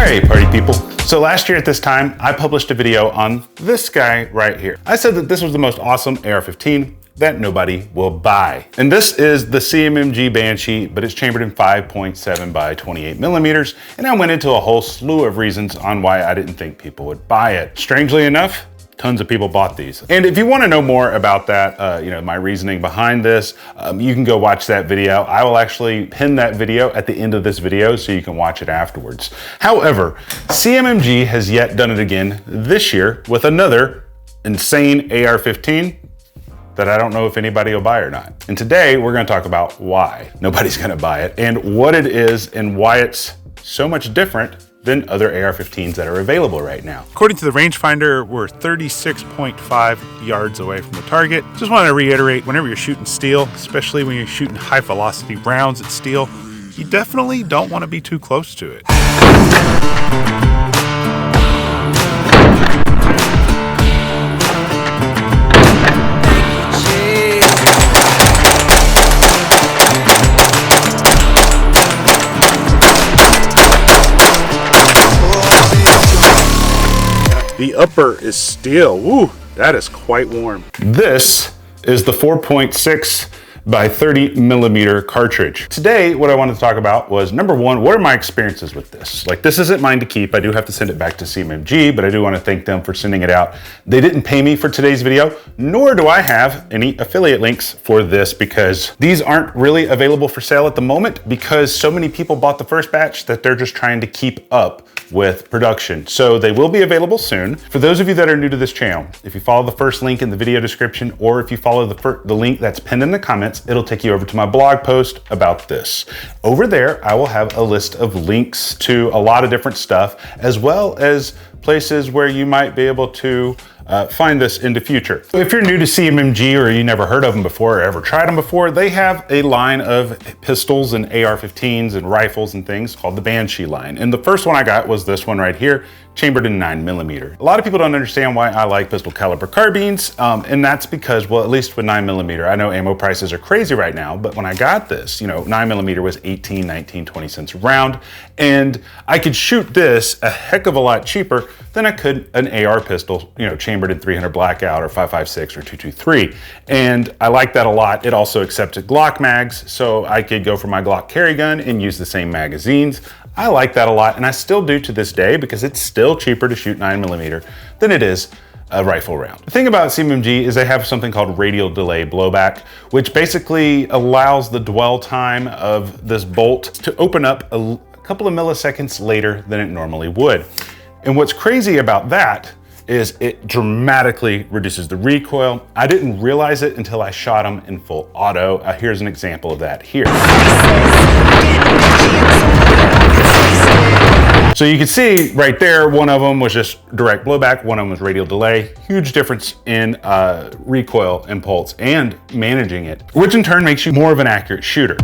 Hey party people. So last year at this time, I published a video on this guy right here. I said that this was the most awesome AR-15 that nobody will buy. And this is the CMMG Banshee, but it's chambered in 5.7 by 28 millimeters. And I went into a whole slew of reasons on why I didn't think people would buy it. Strangely enough, tons of people bought these. And if you want to know more about that, my reasoning behind this, you can go watch that video. I will actually pin that video at the end of this video so you can watch it afterwards. However, CMMG has yet done it again this year with another insane AR-15 that I don't know if anybody will buy or not. And today we're going to talk about why nobody's going to buy it and what it is and why it's so much different than other AR-15s that are available right now. According to the rangefinder, we're 36.5 yards away from the target. Just want to reiterate, whenever you're shooting steel, especially when you're shooting high velocity rounds at steel, you definitely don't want to be too close to it. The upper is steel. Woo, that is quite warm. This is the 4.6 by 30 millimeter cartridge. Today, what I wanted to talk about was, number one, what are my experiences with this? Like, this isn't mine to keep. I do have to send it back to CMMG, but I do want to thank them for sending it out. They didn't pay me for today's video, nor do I have any affiliate links for this because these aren't really available for sale at the moment because so many people bought the first batch that they're just trying to keep up with production. So they will be available soon. For those of you that are new to this channel, if you follow the first link in the video description, or if you follow the link that's pinned in the comments, it'll take you over to my blog post about this. Over there, I will have a list of links to a lot of different stuff, as well as places where you might be able to find this in the future. If you're new to CMMG or you never heard of them before or ever tried them before, they have a line of pistols and AR-15s and rifles and things called the Banshee line. And the first one I got was this one right here, chambered in 9mm. A lot of people don't understand why I like pistol caliber carbines, and that's because, well, at least with 9mm, I know ammo prices are crazy right now, but when I got this, 9mm was 18, 19, 20 cents a round, and I could shoot this a heck of a lot cheaper than I could an AR pistol, chambered in 300 blackout or 5.56 or 223. And I like that a lot. It also accepted Glock mags, so I could go for my Glock carry gun and use the same magazines. I like that a lot, and I still do to this day because it's still cheaper to shoot 9mm than it is a rifle round. The thing about CMMG is they have something called radial delay blowback, which basically allows the dwell time of this bolt to open up a couple of milliseconds later than it normally would. And what's crazy about that is it dramatically reduces the recoil. I didn't realize it until I shot them in full auto. Here's an example of that here. So you can see right there, one of them was just direct blowback, one of them was radial delay. Huge difference in recoil impulse and managing it, which in turn makes you more of an accurate shooter.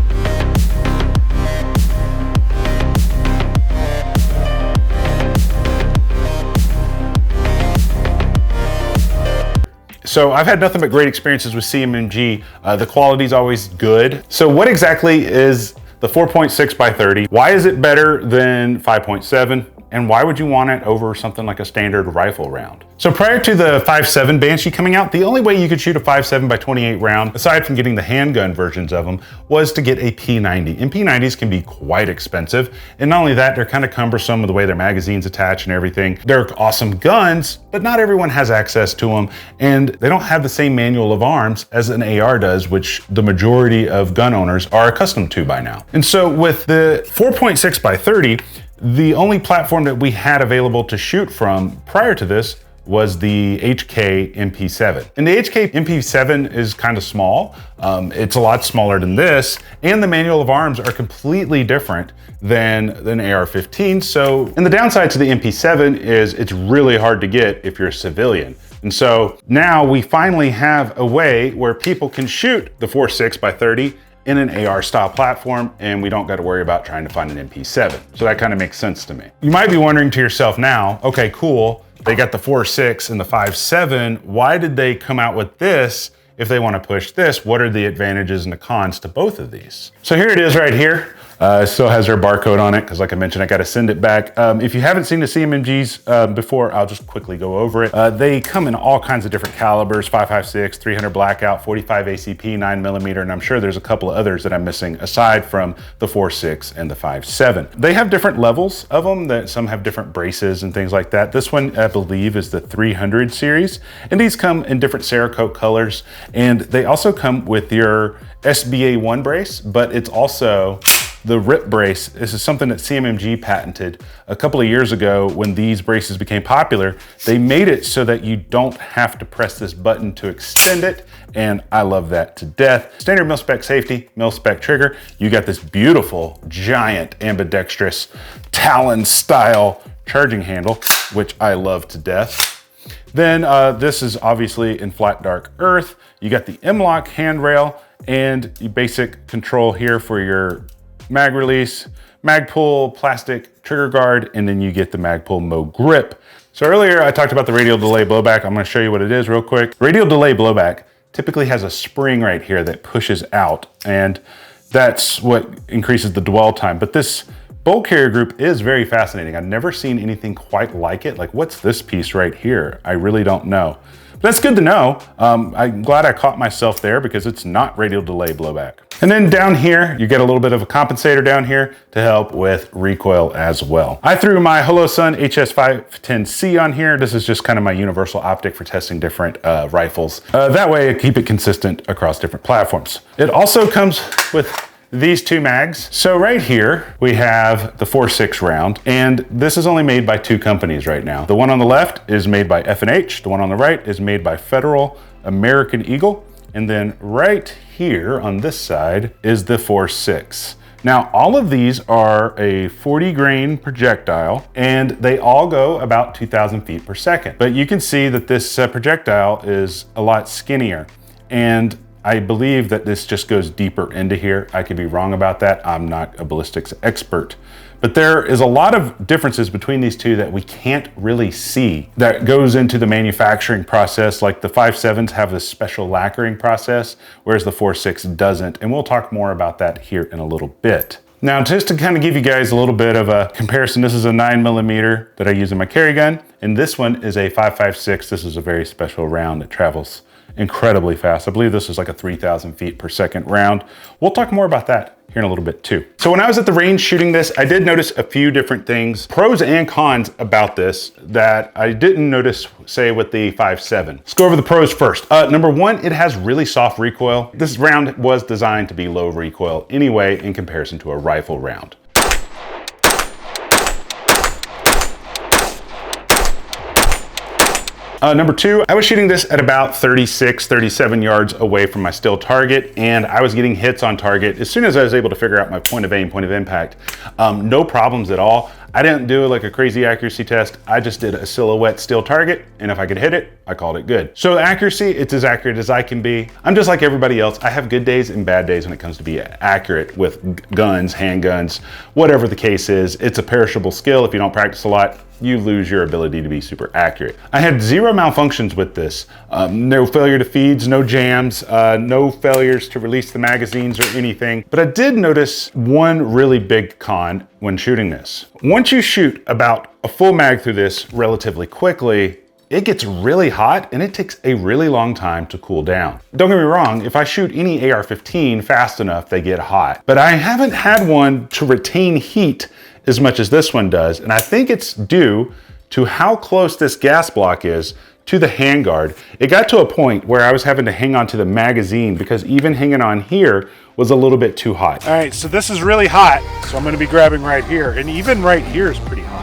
So I've had nothing but great experiences with CMMG. The quality's always good. So what exactly is the 4.6 by 30? Why is it better than 5.7? And why would you want it over something like a standard rifle round? So prior to the 5.7 Banshee coming out, the only way you could shoot a 5.7 by 28 round, aside from getting the handgun versions of them, was to get a P90. And P90s can be quite expensive. And not only that, they're kind of cumbersome with the way their magazines attach and everything. They're awesome guns, but not everyone has access to them. And they don't have the same manual of arms as an AR does, which the majority of gun owners are accustomed to by now. And so with the 4.6 by 30, the only platform that we had available to shoot from prior to this was the HK MP7. And the HK MP7 is kind of small. It's a lot smaller than this, and the manual of arms are completely different than an AR-15. So, and the downside to the MP7 is it's really hard to get if you're a civilian. And so now we finally have a way where people can shoot the 4.6 by 30 in an AR style platform, and we don't got to worry about trying to find an MP7. So that kind of makes sense to me. You might be wondering to yourself now, okay, cool. They got the 4.6 and the 5.7. Why did they come out with this if they want to push this? What are the advantages and the cons to both of these? So here it is right here. Still has their barcode on it because, like I mentioned, I got to send it back. If you haven't seen the CMMGs before, I'll just quickly go over it. They come in all kinds of different calibers: 5.56, 300 blackout, 45 ACP, 9mm, and I'm sure there's a couple of others that I'm missing aside from the 4.6 and the 5.7. They have different levels of them. That some have different braces and things like that. This one, I believe, is the 300 series, and these come in different Cerakote colors, and they also come with your SBA1 brace, but it's also the RIP brace. This is something that CMMG patented a couple of years ago when these braces became popular. They made it so that you don't have to press this button to extend it, and I love that to death. Standard mil-spec safety, mil-spec trigger. You got this beautiful, giant, ambidextrous, Talon-style charging handle, which I love to death. Then this is obviously in flat dark earth. You got the M-LOK handrail and the basic control here for your mag release, mag pull, plastic trigger guard, and then you get the mag pull mode grip. So earlier I talked about the radial delay blowback. I'm gonna show you what it is real quick. Radial delay blowback typically has a spring right here that pushes out, and that's what increases the dwell time. But this bolt carrier group is very fascinating. I've never seen anything quite like it. Like, what's this piece right here? I really don't know. But that's good to know. I'm glad I caught myself there because it's not radial delay blowback. And then down here, you get a little bit of a compensator down here to help with recoil as well. I threw my Holosun HS510C on here. This is just kind of my universal optic for testing different rifles. That way I keep it consistent across different platforms. It also comes with these two mags. So right here, we have the 4.6 round, and this is only made by two companies right now. The one on the left is made by F&H. The one on the right is made by Federal American Eagle. And then right here on this side is the 4.6. Now, all of these are a 40 grain projectile, and they all go about 2,000 feet per second. But you can see that this projectile is a lot skinnier, and I believe that this just goes deeper into here. I could be wrong about that. I'm not a ballistics expert. But there is a lot of differences between these two that we can't really see that goes into the manufacturing process. Like the 5.7s have this special lacquering process, whereas the 4.6 doesn't. And we'll talk more about that here in a little bit. Now, just to kind of give you guys a little bit of a comparison, this is a 9mm that I use in my carry gun, and this one is a 5.56. This is a very special round that travels incredibly fast. I believe this is like a 3,000 feet per second round. We'll talk more about that here in a little bit too. So when I was at the range shooting this, I did notice a few different things, pros and cons about this that I didn't notice, say, with the 5.7. Let's go over the pros first. Number one, it has really soft recoil. This round was designed to be low recoil anyway in comparison to a rifle round. Number two, I was shooting this at about 36, 37 yards away from my still target, and I was getting hits on target as soon as I was able to figure out my point of aim, point of impact. No problems at all. I didn't do like a crazy accuracy test. I just did a silhouette still target, and if I could hit it, I called it good. So the accuracy, it's as accurate as I can be. I'm just like everybody else. I have good days and bad days when it comes to be accurate with guns, handguns, whatever the case is. It's a perishable skill. If you don't practice a lot, you lose your ability to be super accurate. I had zero malfunctions with this. No failure to feeds, no jams, no failures to release the magazines or anything. But I did notice one really big con when shooting this. Once you shoot about a full mag through this relatively quickly, it gets really hot and it takes a really long time to cool down. Don't get me wrong, if I shoot any AR-15 fast enough, they get hot. But I haven't had one to retain heat as much as this one does, and I think it's due to how close this gas block is to the handguard. It got to a point where I was having to hang on to the magazine because even hanging on here was a little bit too hot. All right, so this is really hot, so I'm gonna be grabbing right here, and even right here is pretty hot.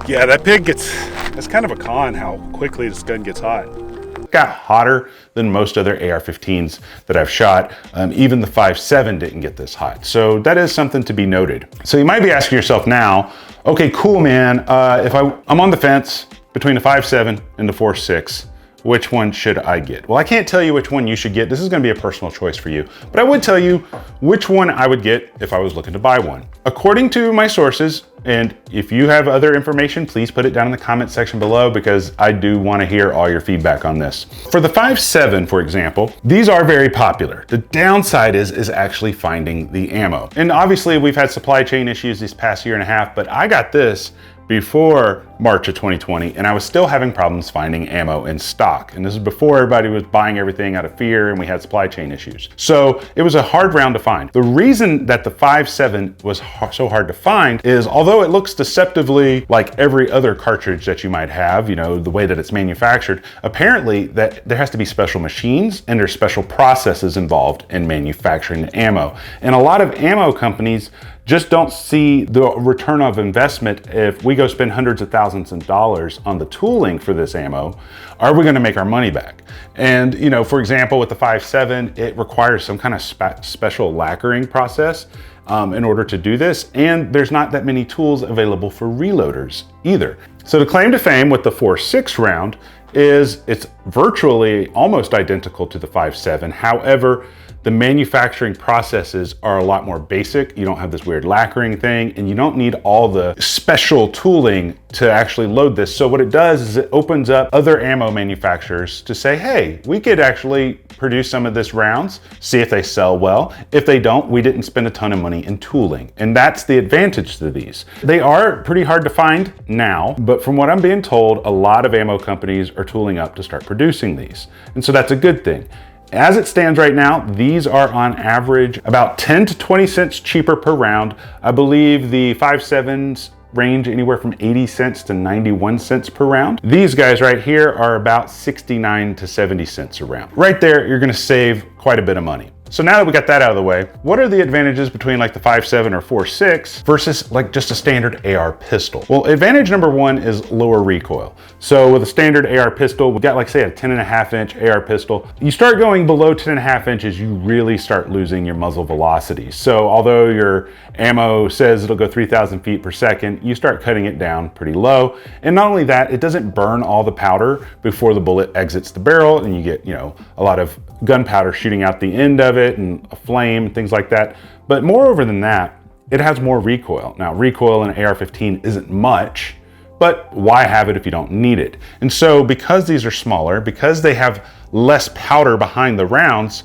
Yeah, that pig that's kind of a con how quickly this gun gets hot. It got hotter than most other AR-15s that I've shot. Even the 5.7 didn't get this hot. So that is something to be noted. So you might be asking yourself now, okay, cool, man. If I'm on the fence between the 5.7 and the 4.6, which one should I get? Well, I can't tell you which one you should get. This is gonna be a personal choice for you, but I would tell you which one I would get if I was looking to buy one. According to my sources, and if you have other information, please put it down in the comment section below, because I do wanna hear all your feedback on this. For the 5.7, for example, these are very popular. The downside is actually finding the ammo. And obviously we've had supply chain issues this past year and a half, but I got this before March of 2020, and I was still having problems finding ammo in stock. And this is before everybody was buying everything out of fear and we had supply chain issues. So it was a hard round to find. The reason that the 5.7 was so hard to find is, although it looks deceptively like every other cartridge that you might have, you know, the way that it's manufactured, apparently that there has to be special machines and there's special processes involved in manufacturing the ammo. And a lot of ammo companies just don't see the return of investment. If we go spend hundreds of thousands of dollars on the tooling for this ammo, are we gonna make our money back? And, you know, for example, with the 5.7, it requires some kind of special lacquering process in order to do this. And there's not that many tools available for reloaders either. So the claim to fame with the 4.6 round is it's virtually almost identical to the 5.7. However, the manufacturing processes are a lot more basic. You don't have this weird lacquering thing, and you don't need all the special tooling to actually load this. So what it does is it opens up other ammo manufacturers to say, hey, we could actually produce some of this rounds, see if they sell well. If they don't, we didn't spend a ton of money in tooling. And that's the advantage to these. They are pretty hard to find now, but from what I'm being told, a lot of ammo companies are tooling up to start producing these. And so that's a good thing. As it stands right now, these are on average about 10 to 20 cents cheaper per round. I believe the 5.7s range anywhere from 80 cents to 91 cents per round. These guys right here are about 69 to 70 cents a round. Right there, you're gonna save quite a bit of money. So now that we got that out of the way, what are the advantages between like the 5.7 or 4.6 versus like just a standard AR pistol? Well, advantage number one is lower recoil. So with a standard AR pistol, we got like say a 10.5 inch AR pistol. You start going below 10.5 inches, you really start losing your muzzle velocity. So although your ammo says it'll go 3,000 feet per second, you start cutting it down pretty low. And not only that, it doesn't burn all the powder before the bullet exits the barrel, and you get, you know, a lot of gunpowder shooting out the end of it and a flame, things like that. But moreover than that, it has more recoil. Now, recoil in an AR-15 isn't much, but why have it if you don't need it? And so because these are smaller, because they have less powder behind the rounds,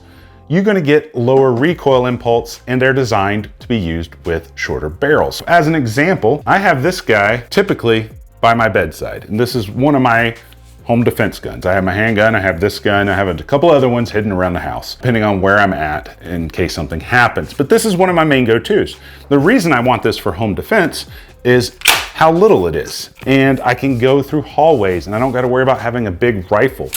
you're gonna get lower recoil impulse, and they're designed to be used with shorter barrels. As an example, I have this guy typically by my bedside, and this is one of my home defense guns. I have my handgun, I have this gun, I have a couple other ones hidden around the house, depending on where I'm at in case something happens. But this is one of my main go-tos. The reason I want this for home defense is how little it is. And I can go through hallways and I don't gotta worry about having a big rifle.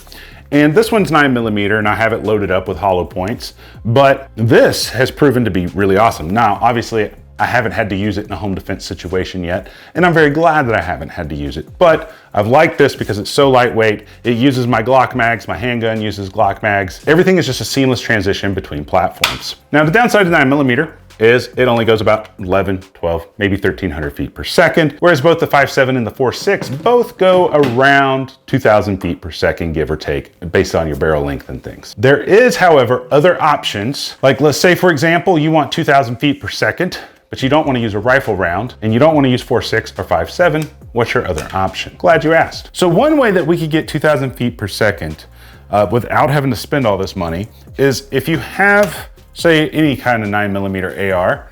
And this one's 9mm and I have it loaded up with hollow points, but this has proven to be really awesome. Now, obviously, I haven't had to use it in a home defense situation yet, and I'm very glad that I haven't had to use it. But I've liked this because it's so lightweight. It uses my Glock mags, my handgun uses Glock mags. Everything is just a seamless transition between platforms. Now, the downside of 9mm is it only goes about 11, 12, maybe 1,300 feet per second, whereas both the 5.7 and the 4.6 both go around 2,000 feet per second, give or take, based on your barrel length and things. There is, however, other options. Like, let's say, for example, you want 2,000 feet per second, but you don't want to use a rifle round, and you don't want to use 4.6 or 5.7, what's your other option? Glad you asked. So one way that we could get 2,000 feet per second without having to spend all this money is if you have, say, any kind of 9mm AR,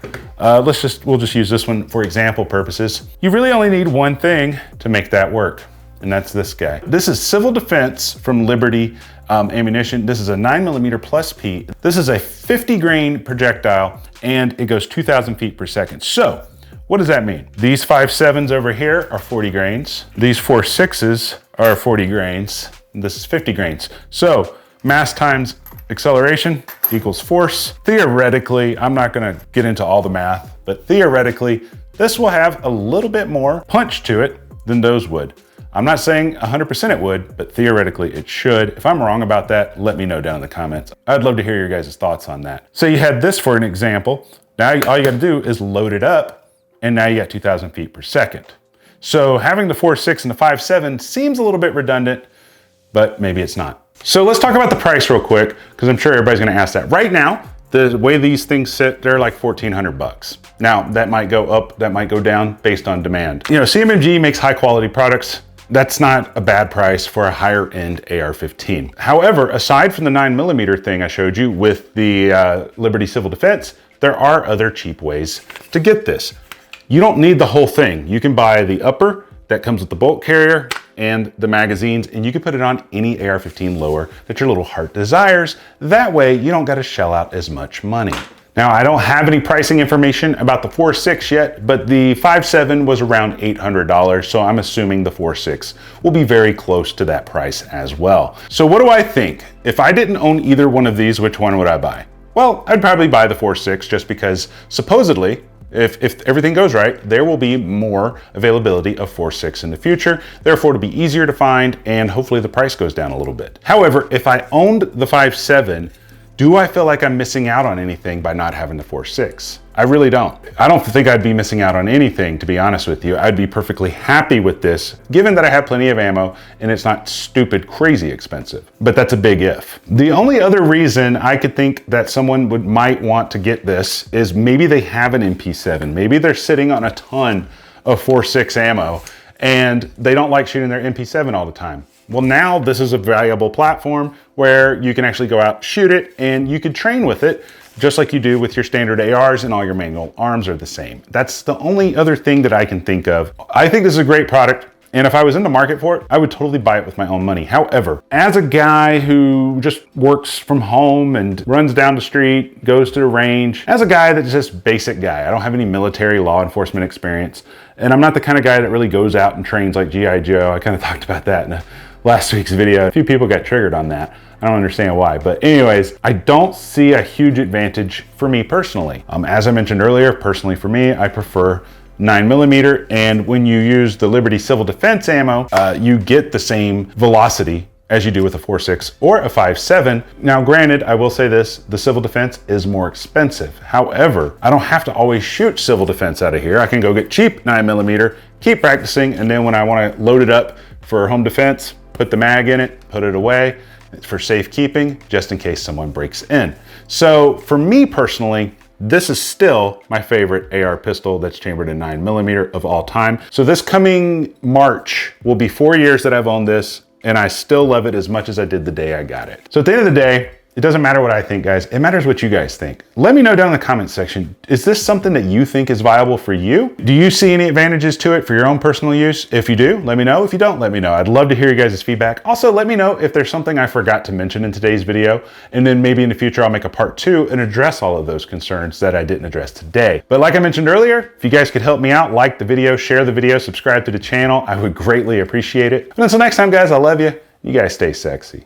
we'll just use this one for example purposes. You really only need one thing to make that work, and that's this guy. This is Civil Defense from Liberty ammunition. This is a 9mm plus P. This is a 50 grain projectile, and it goes 2,000 feet per second. So what does that mean? These 5.7s over here are 40 grains. These 4.6s are 40 grains. This is 50 grains. So mass times acceleration equals force. Theoretically, I'm not gonna get into all the math, but theoretically, this will have a little bit more punch to it than those would. I'm not saying 100% it would, but theoretically it should. If I'm wrong about that, let me know down in the comments. I'd love to hear your guys' thoughts on that. So you had this for an example. Now all you gotta do is load it up, and now you got 2,000 feet per second. So having the 4.6 and the 5.7 seems a little bit redundant, but maybe it's not. So let's talk about the price real quick, because I'm sure everybody's gonna ask that. Right now, the way these things sit, they're like 1,400 bucks. Now, that might go up, that might go down based on demand. You know, CMMG makes high quality products. That's not a bad price for a higher end AR-15. However, aside from the 9mm thing I showed you with the Liberty Civil Defense, there are other cheap ways to get this. You don't need the whole thing. You can buy the upper that comes with the bolt carrier and the magazines, and you can put it on any AR-15 lower that your little heart desires. That way, you don't gotta shell out as much money. Now, I don't have any pricing information about the 4.6 yet, but the 5.7 was around $800, so I'm assuming the 4.6 will be very close to that price as well. So what do I think? If I didn't own either one of these, which one would I buy? Well, I'd probably buy the 4.6 just because supposedly, if everything goes right, there will be more availability of 4.6 in the future, therefore it'll be easier to find and hopefully the price goes down a little bit. However, if I owned the 5.7, do I feel like I'm missing out on anything by not having the 4.6? I really don't. I don't think I'd be missing out on anything, to be honest with you. I'd be perfectly happy with this, given that I have plenty of ammo and it's not stupid, crazy expensive. But that's a big if. The only other reason I could think that someone might want to get this is maybe they have an MP7. Maybe they're sitting on a ton of 4.6 ammo and they don't like shooting their MP7 all the time. Well, now this is a valuable platform where you can actually go out, shoot it, and you could train with it just like you do with your standard ARs, and all your manual arms are the same. That's the only other thing that I can think of. I think this is a great product, and if I was in the market for it, I would totally buy it with my own money. However, as a guy who just works from home and runs down the street, goes to the range, as a guy that's just basic guy, I don't have any military law enforcement experience, and I'm not the kind of guy that really goes out and trains like G.I. Joe. I kind of talked about that in last week's video. A few people got triggered on that. I don't understand why, but anyways, I don't see a huge advantage for me personally. As I mentioned earlier, personally for me, I prefer 9mm, and when you use the Liberty Civil Defense ammo, you get the same velocity as you do with a 4.6 or a 5.7. Now granted, I will say this, the Civil Defense is more expensive. However, I don't have to always shoot Civil Defense out of here. I can go get cheap 9mm, keep practicing, and then when I wanna load it up for home defense, put the mag in it, put it away. It's for safekeeping, just in case someone breaks in. So for me personally, this is still my favorite AR pistol that's chambered in 9mm of all time. So this coming March will be 4 years that I've owned this, and I still love it as much as I did the day I got it. So at the end of the day, it doesn't matter what I think, guys. It matters what you guys think. Let me know down in the comments section, is this something that you think is viable for you? Do you see any advantages to it for your own personal use? If you do, let me know. If you don't, let me know. I'd love to hear you guys' feedback. Also, let me know if there's something I forgot to mention in today's video, and then maybe in the future I'll make a part 2 and address all of those concerns that I didn't address today. But like I mentioned earlier, if you guys could help me out, like the video, share the video, subscribe to the channel, I would greatly appreciate it. And until next time, guys, I love you. You guys stay sexy.